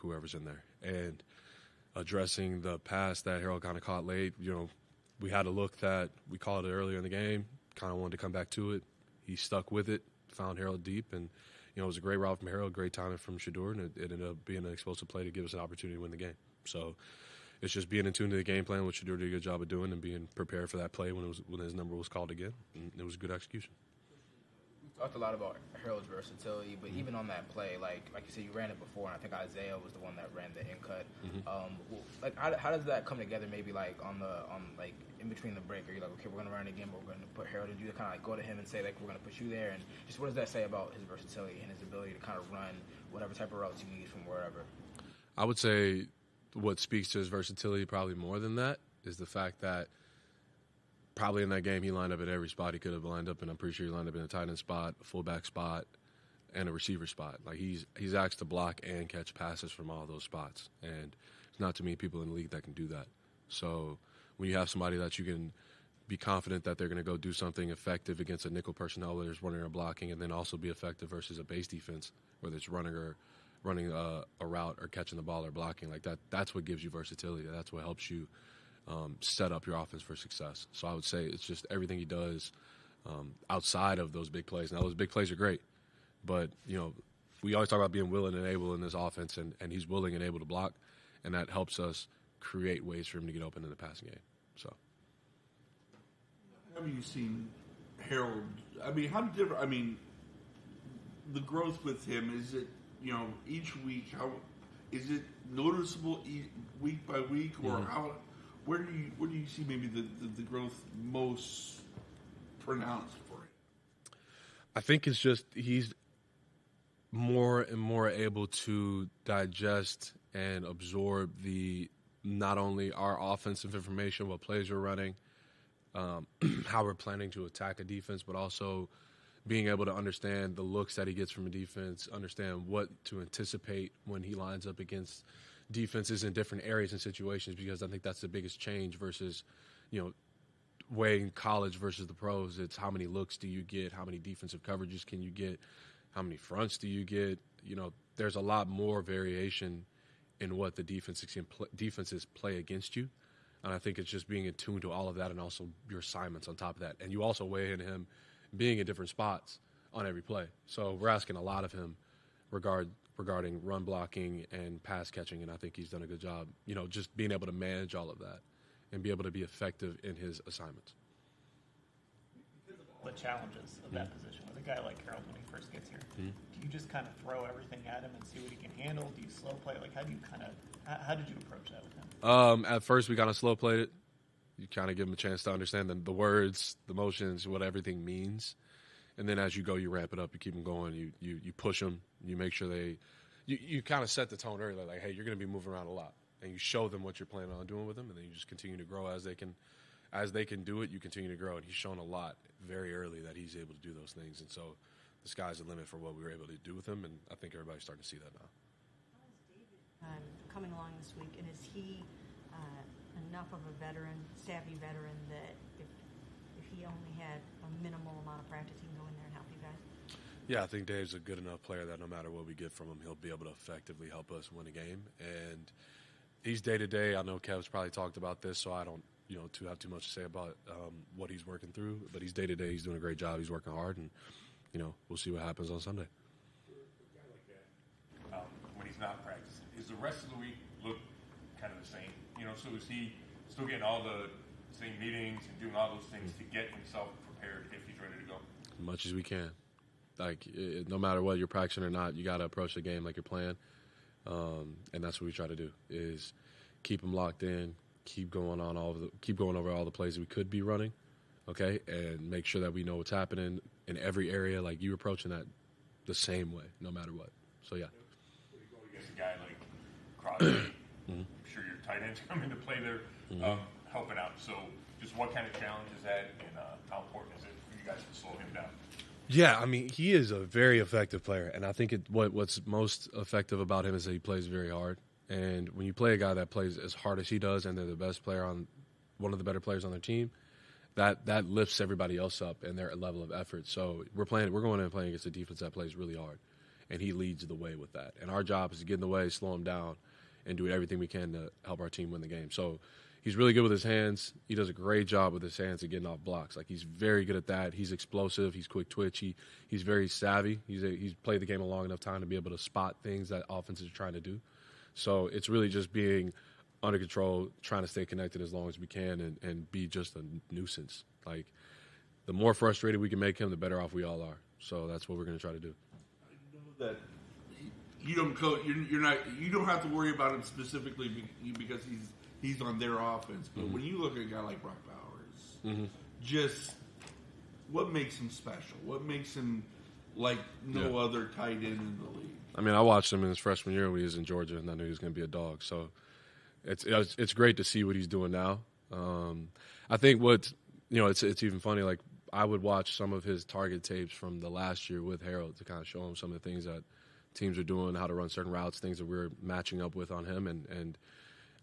whoever's in there. And addressing the pass that Harold kind of caught late, we had a look that we called it earlier in the game, kind of wanted to come back to it. He stuck with it, found Harold deep, and it was a great route from Harold, great timing from Shador, and it ended up being an explosive play to give us an opportunity to win the game. So it's just being in tune to the game plan, which Shador did a good job of doing, and being prepared for that play when his number was called again. And it was a good execution. We talked a lot about Harold's versatility, but even on that play, like you said, you ran it before, and I think Isaiah was the one that ran the in cut. How does that come together? Maybe like on in between the break, are you like, okay, we're gonna run it again, but we're gonna put Harold in? Do you kind of like go to him and say like, we're gonna put you there? And just what does that say about his versatility and his ability to kind of run whatever type of routes you need from wherever? I would say what speaks to his versatility probably more than that is the fact that probably in that game he lined up at every spot he could have lined up, and I'm pretty sure he lined up in a tight end spot, a fullback spot, and a receiver spot. Like he's asked to block and catch passes from all those spots, and there's not too many people in the league that can do that. So when you have somebody that you can be confident that they're going to go do something effective against a nickel personnel, whether it's running or blocking, and then also be effective versus a base defense, whether it's running a route or catching the ball or blocking like that, that's what gives you versatility. That's what helps you set up your offense for success. So I would say it's just everything he does outside of those big plays. Now, those big plays are great, but, we always talk about being willing and able in this offense, and he's willing and able to block, and that helps us create ways for him to get open in the passing game. So, have you seen Harold? I mean, how different? I mean, the growth with him, is it, each week, how is it noticeable week by week, or how? Where do you see maybe the growth most pronounced for him? I think it's just he's more and more able to digest and absorb not only our offensive information, what plays we're running, how we're planning to attack a defense, but also being able to understand the looks that he gets from a defense, understand what to anticipate when he lines up against defenses in different areas and situations, because I think that's the biggest change versus, weighing college versus the pros. It's how many looks do you get, how many defensive coverages can you get, how many fronts do you get. There's a lot more variation in what the defenses play against you. And I think it's just being in tune to all of that, and also your assignments on top of that. And you also weigh in him being in different spots on every play. So we're asking a lot of him regarding run blocking and pass catching, and I think he's done a good job, just being able to manage all of that and be able to be effective in his assignments. The challenges of that position with a guy like Harold when he first gets here, do you just kind of throw everything at him and see what he can handle? Do you slow play? Like, how did you approach that with him? At first, we kind of slow played it. You kind of give him a chance to understand the words, the motions, what everything means. And then as you go, you ramp it up, you keep them going, you push them, you make sure you kind of set the tone early, like, hey, you're going to be moving around a lot. And you show them what you're planning on doing with them, and then you just continue to grow as they can do it, you continue to grow. And he's shown a lot very early that he's able to do those things. And so the sky's the limit for what we were able to do with him, and I think everybody's starting to see that now. How is David coming along this week, and is he enough of a savvy veteran, that if he only had a minimal amount of practice, he can go in there and help you guys? Yeah, I think Dave's a good enough player that no matter what we get from him, he'll be able to effectively help us win a game. And he's day-to-day. I know Kev's probably talked about this, so I don't have too much to say about what he's working through. But he's day-to-day. He's doing a great job. He's working hard, and, we'll see what happens on Sunday. When he's not practicing, is the rest of the week look kind of the same? So is he still getting all the same meetings and doing all those things to get himself prepared if he's ready to go? As much as we can. Like, no matter what you're practicing or not, you got to approach the game like you're playing. And that's what we try to do, is keep them locked in, keep going over all the plays we could be running, okay, and make sure that we know what's happening in every area. Like, you approaching that the same way, no matter what. So, yeah. When you go against a guy like Crosby, I'm sure your tight ends come into play there helping out. So just what kind of challenge is that, and how important is it for you guys to slow him down? Yeah, I mean, he is a very effective player, and I think what's most effective about him is that he plays very hard. And when you play a guy that plays as hard as he does, and they're the best player one of the better players on their team, that lifts everybody else up in their level of effort. So we're going in and playing against a defense that plays really hard, and he leads the way with that. And our job is to get in the way, slow him down, and do everything we can to help our team win the game. So he's really good with his hands. He does a great job with his hands at getting off blocks. Like, he's very good at that. He's explosive. He's quick twitch. He's very savvy. He's played the game a long enough time to be able to spot things that offenses are trying to do. So it's really just being under control, trying to stay connected as long as we can, and be just a nuisance. Like, the more frustrated we can make him, the better off we all are. So that's what we're going to try to do. I know that you don't coach. You're not. You don't have to worry about him specifically because he's on their offense. But when you look at a guy like Brock Bowers, just what makes him special? What makes him like no other tight end in the league? I mean, I watched him in his freshman year when he was in Georgia, and I knew he was going to be a dog. So it's great to see what he's doing now. I think it's even funny. Like, I would watch some of his target tapes from the last year with Harold to kind of show him some of the things that teams are doing, how to run certain routes, things that we're matching up with on him. And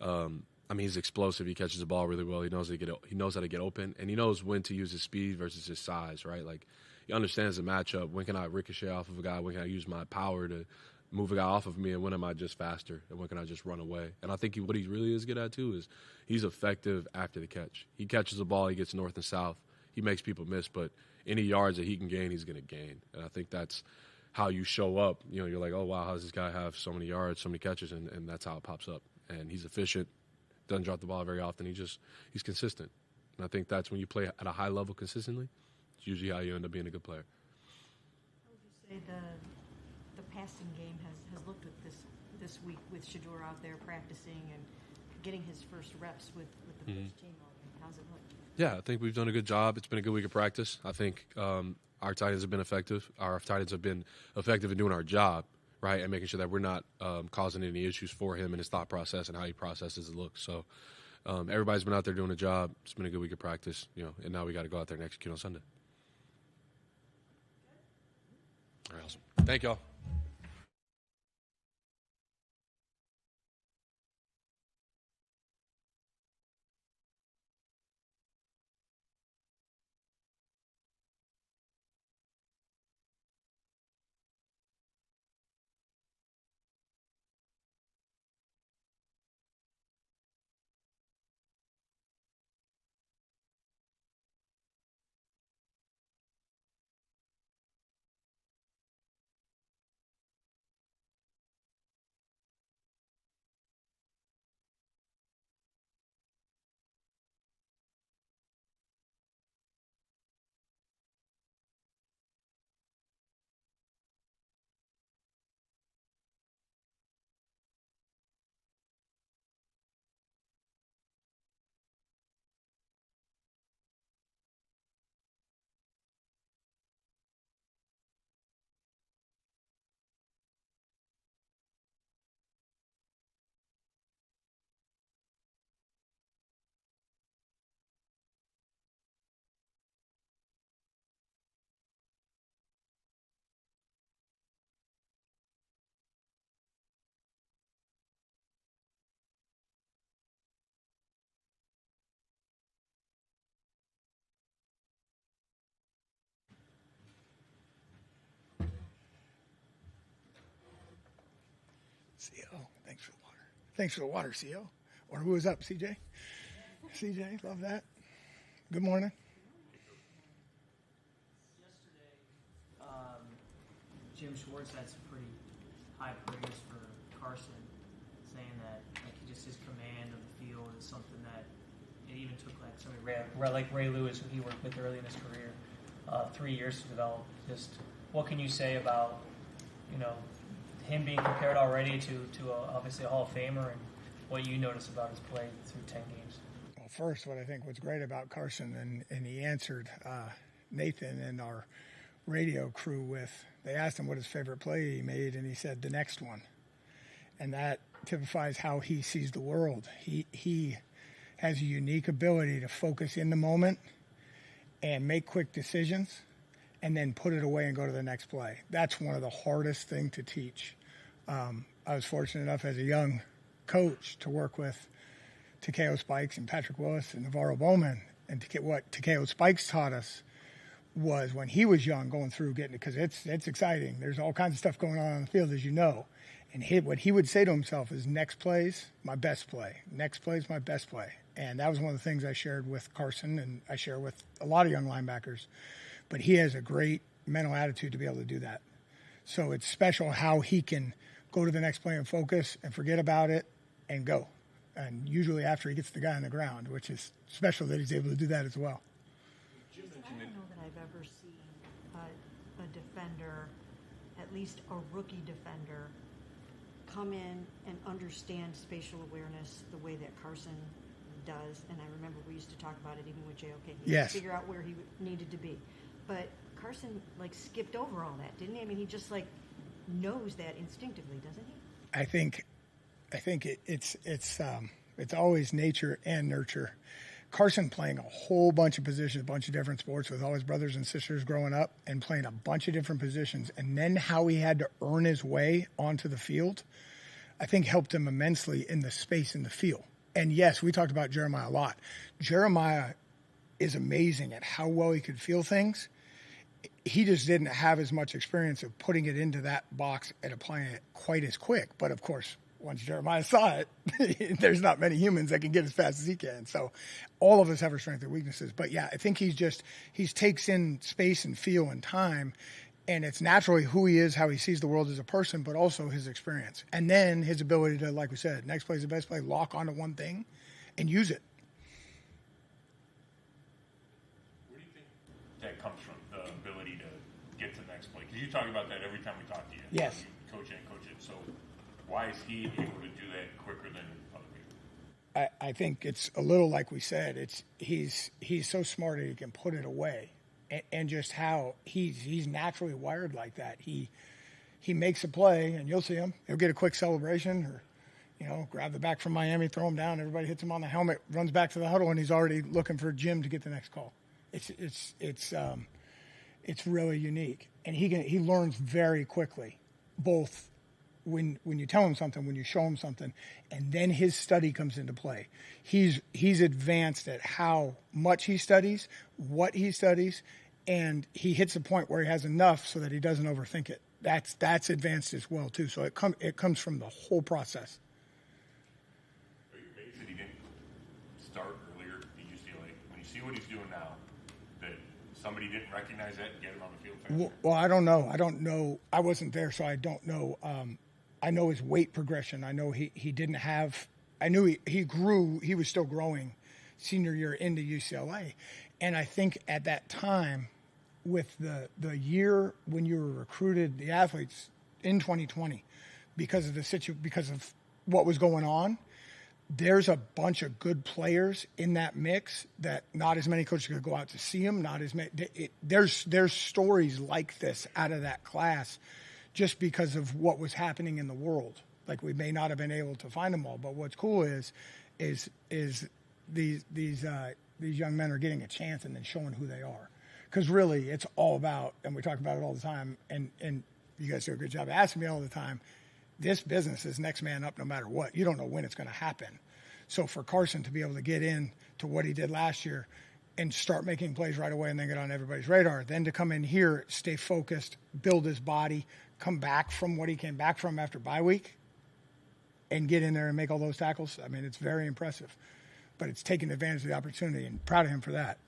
I mean, he's explosive. He catches the ball really well. He knows how to get open, and he knows when to use his speed versus his size, right? Like, he understands the matchup. When can I ricochet off of a guy? When can I use my power to move a guy off of me? And when am I just faster? And when can I just run away? And I think what he really is good at, too, is he's effective after the catch. He catches the ball. He gets north and south. He makes people miss, but any yards that he can gain, he's going to gain. And I think that's how you show up. You know, you're like, oh, wow, how does this guy have so many yards, so many catches? And that's how it pops up. And he's efficient, doesn't drop the ball very often. He's consistent. And I think that's when you play at a high level consistently, it's usually how you end up being a good player. How would you say the passing game has looked at this week with Shedeur out there practicing and getting his first reps with the first team? How's it look? Yeah, I think we've done a good job. It's been a good week of practice. I think our tight ends have been effective. Our tight ends have been effective in doing our job, right, and making sure that we're not causing any issues for him and his thought process and how he processes the look. So everybody's been out there doing a job. It's been a good week of practice, and now we got to go out there and execute on Sunday. All right, awesome. Thank y'all. CO, thanks for the water. Thanks for the water, CO. Or who was up, CJ? CJ, love that. Good morning. Yesterday, Jim Schwartz had some pretty high praise for Carson, saying that just his command of the field is something that it even took like somebody like Ray Lewis, who he worked with early in his career, 3 years to develop. Just what can you say about him being prepared already to obviously a Hall of Famer, and what you notice about his play through 10 games? Well, first, what's great about Carson, and he answered Nathan and our radio crew with, they asked him what his favorite play he made, and he said the next one. And that typifies how he sees the world. He has a unique ability to focus in the moment and make quick decisions and then put it away and go to the next play. That's one of the hardest things to teach. I was fortunate enough as a young coach to work with Takeo Spikes and Patrick Willis and Navarro Bowman. And what Takeo Spikes taught us was when he was young, going through getting it, because it's exciting. There's all kinds of stuff going on the field, as you know. And what he would say to himself is, next play's my best play. Next play's my best play. And that was one of the things I shared with Carson, and I share with a lot of young linebackers. But he has a great mental attitude to be able to do that. So it's special how he can go to the next play and focus and forget about it and go. And usually after he gets the guy on the ground, which is special that he's able to do that as well. I don't know that I've ever seen a defender, at least a rookie defender, come in and understand spatial awareness the way that Carson does. And I remember we used to talk about it even with JOK. He had to figure out where he needed to be. But Carson, skipped over all that, didn't he? I mean, he just, knows that instinctively, doesn't he? I think it's always nature and nurture. Carson playing a whole bunch of positions, a bunch of different sports with all his brothers and sisters growing up and playing a bunch of different positions, and then how he had to earn his way onto the field, I think helped him immensely in the space in the field. And yes, we talked about Jeremiah a lot. Jeremiah is amazing at how well he could feel things. He just didn't have as much experience of putting it into that box and applying it quite as quick. But of course, once Jeremiah saw it, there's not many humans that can get as fast as he can. So all of us have our strengths and weaknesses. But yeah, I think he takes in space and feel and time, and it's naturally who he is, how he sees the world as a person, but also his experience. And then his ability to, like we said, next play is the best play, lock onto one thing and use it. Where do you think that comes from, the ability to get to the next play? Because you talk about that every time we talk to you. Yes. You coach it. So why is he able to do that quicker than other people? I think it's a little like we said. He's so smart that he can put it away, and just how he's naturally wired like that. He makes a play, and you'll see him. He'll get a quick celebration, or grab the back from Miami, throw him down. Everybody hits him on the helmet, runs back to the huddle, and he's already looking for Jim to get the next call. It's really unique, and he learns very quickly, both when you tell him something, when you show him something, and then his study comes into play. He's advanced at how much he studies, what he studies, and he hits a point where he has enough so that he doesn't overthink it. That's advanced as well too. So it comes from the whole process. Are you amazed that he didn't start earlier at UCLA? When you see what he's doing now, that somebody didn't recognize that and get him on the field faster? Well, I don't know. I wasn't there, so I don't know. I know his weight progression. I know he didn't have – I knew he grew – he was still growing senior year into UCLA. And I think at that time, with the year when you were recruited, the athletes in 2020, because of what was going on, there's a bunch of good players in that mix that not as many coaches could go out to see them. Not as many. There's stories like this out of that class, just because of what was happening in the world. Like, we may not have been able to find them all, but what's cool is these young men are getting a chance and then showing who they are. Because really, it's all about, and we talk about it all the time, and you guys do a good job asking me all the time, this business is next man up no matter what. You don't know when it's going to happen. So for Carson to be able to get in to what he did last year and start making plays right away and then get on everybody's radar, then to come in here, stay focused, build his body, come back from what he came back from after bye week, and get in there and make all those tackles, I mean, it's very impressive. But it's taking advantage of the opportunity, and proud of him for that.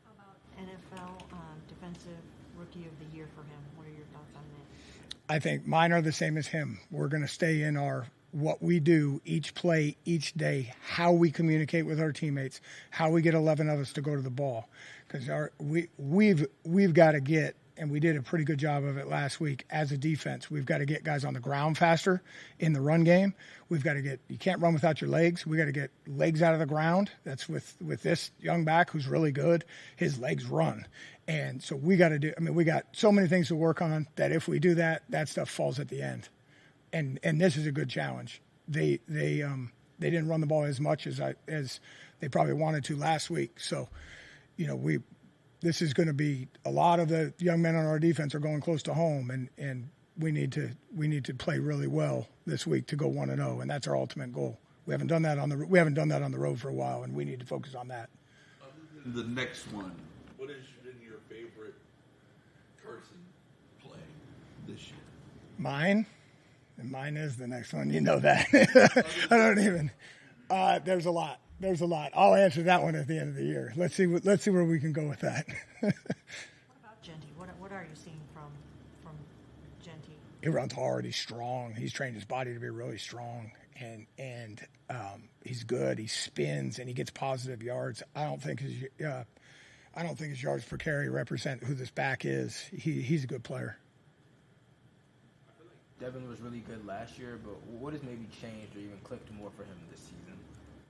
How about NFL Defensive Rookie of the Year for him? What are your thoughts on that? I think mine are the same as him. We're going to stay in our what we do each play, each day, how we communicate with our teammates, how we get 11 of us to go to the ball. Because we've got to get, and we did a pretty good job of it last week as a defense, we've got to get guys on the ground faster in the run game. We've got to get, you can't run without your legs. We got to get legs out of the ground. That's with this young back who's really good. His legs run. And so we got to do, I mean, we got so many things to work on that if we do that, that stuff falls at the end. And this is a good challenge. They didn't run the ball as much as they probably wanted to last week. So, this is going to be a lot of the young men on our defense are going close to home, and we need to play really well this week to go 1-0, and that's our ultimate goal. We haven't done that on the road for a while, and we need to focus on that. The next one, what has been your Carson play this year? Mine? And mine is the next one. You know that. I don't even. There's a lot. There's a lot. I'll answer that one at the end of the year. Let's see where we can go with that. What about Genty? What are you seeing from Genty? He runs hard. He's strong. He's trained his body to be really strong, and he's good. He spins and he gets positive yards. I don't think his yards per carry represent who this back is. He's a good player. Devin was really good last year, but what has maybe changed or even clicked more for him this season?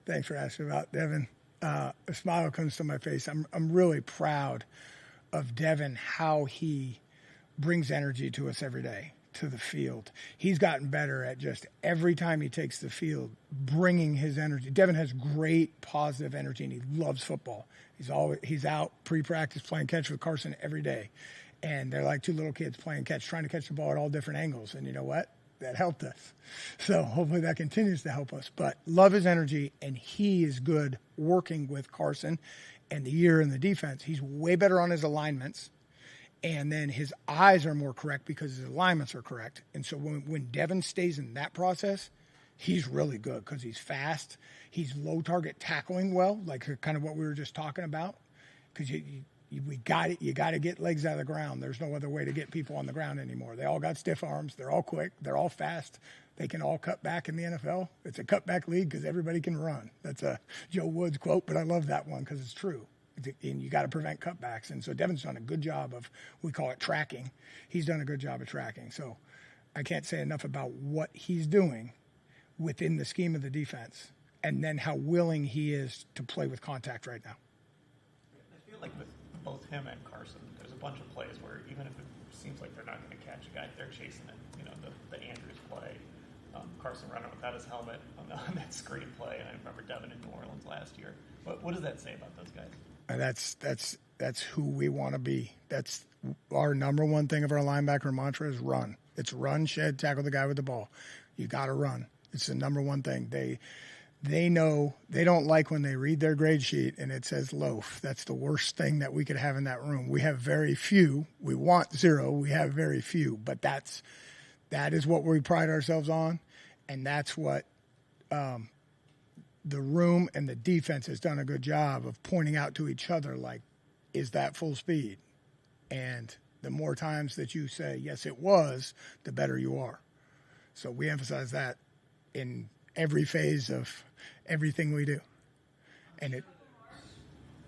Thanks for asking about Devin. A smile comes to my face. I'm really proud of Devin, how he brings energy to us every day, to the field. He's gotten better at just every time he takes the field, bringing his energy. Devin has great positive energy, and he loves football. He's out pre-practice playing catch with Carson every day. And they're like two little kids playing catch, trying to catch the ball at all different angles. And you know what? That helped us. So hopefully that continues to help us. But love his energy, and he is good working with Carson and the year in the defense. He's way better on his alignments. And then his eyes are more correct because his alignments are correct. And so when Devin stays in that process, he's really good because he's fast. He's low target tackling well, like kind of what we were just talking about. Because you got to get legs out of the ground. There's no other way to get people on the ground anymore. They all got stiff arms. They're all quick. They're all fast. They can all cut back in the NFL. It's a cutback league because everybody can run. That's a Joe Woods quote, but I love that one because it's true. And you got to prevent cutbacks. And so Devin's done a good job of, we call it tracking. He's done a good job of tracking. So I can't say enough about what he's doing within the scheme of the defense and then how willing he is to play with contact right now. I feel like with both him and Carson, there's a bunch of plays where even if it seems like they're not going to catch a guy, they're chasing it. You know, the Andrews play, Carson running without his helmet on that screen play, and I remember Devin in New Orleans last year. What does that say about those guys? That's who we want to be. That's our number one thing of our linebacker mantra is run. It's run, shed, tackle the guy with the ball. You got to run. It's the number one thing. They know they don't like when they read their grade sheet and it says loaf. That's the worst thing that we could have in that room. We have very few. We want 0. We have very few, but that is what we pride ourselves on, and that's what the room and the defense has done a good job of pointing out to each other, like, is that full speed? And the more times that you say, yes, it was, the better you are. So we emphasize that in every phase of everything we do. And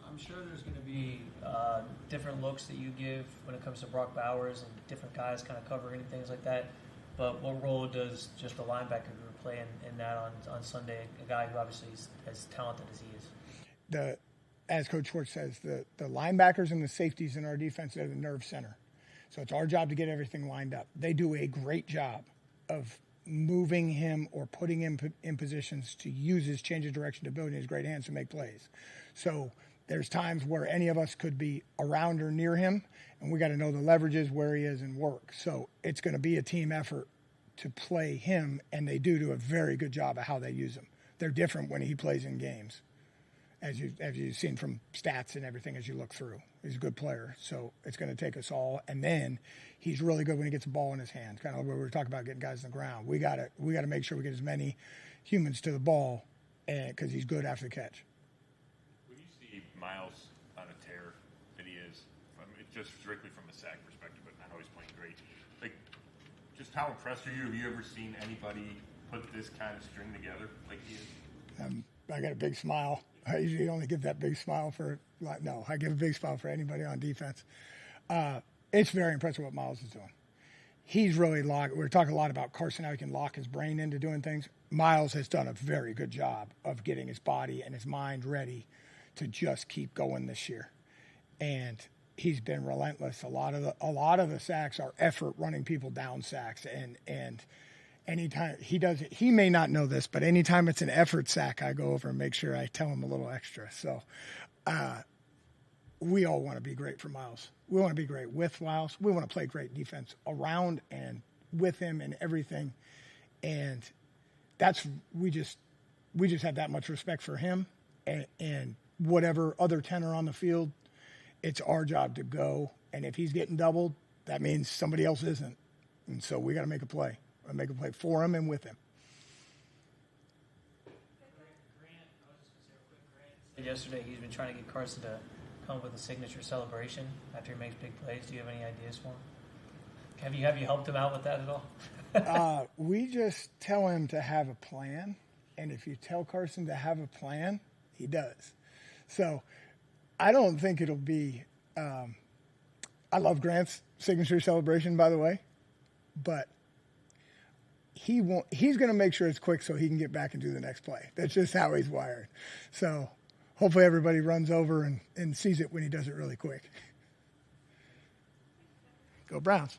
I'm sure there's going to be different looks that you give when it comes to Brock Bowers and different guys kind of covering and things like that. But what role does just the linebacker group play in that on Sunday? A guy who obviously is as talented as he is. As Coach Schwartz says, the linebackers and the safeties in our defense are the nerve center. So it's our job to get everything lined up. They do a great job of moving him or putting him in positions to use his change of direction ability in his great hands to make plays. So there's times where any of us could be around or near him, and we got to know the leverages, where he is, and work. So it's going to be a team effort to play him, and they do a very good job of how they use him. They're different when he plays in games, as you've seen from stats and everything as you look through. He's a good player, so it's going to take us all. And then he's really good when he gets the ball in his hands, kind of where we were talking about getting guys on the ground. We got to make sure we get as many humans to the ball, because he's good after the catch. When you see Miles on a tear that he is, just strictly from a sack perspective, but not always playing great, like, just how impressed are you? Have you ever seen anybody put this kind of string together like he is? I got a big smile. I usually only give that big smile I give a big smile for anybody on defense. It's very impressive what Miles is doing. He's really we're talking a lot about Carson, how he can lock his brain into doing things. Miles has done a very good job of getting his body and his mind ready to just keep going this year. And he's been relentless. A lot of the sacks are effort running people down sacks, and anytime he does it, he may not know this, but anytime it's an effort sack, I go over and make sure I tell him a little extra. So we all want to be great for Miles. We want to be great with Miles. We want to play great defense around and with him and everything. And we just have that much respect for him, and whatever other 10 are on the field, it's our job to go. And if he's getting doubled, that means somebody else isn't. And so we got to make a play. Make a play for him and with him. Yesterday, he's been trying to get Carson to come up with a signature celebration after he makes big plays. Do you have any ideas for him? Have you helped him out with that at all? We just tell him to have a plan, and if you tell Carson to have a plan, he does. So I don't think it'll be. I love Grant's signature celebration, by the way, but he won't. He's going to make sure it's quick so he can get back and do the next play. That's just how he's wired. So hopefully everybody runs over and sees it when he does it really quick. Go Browns.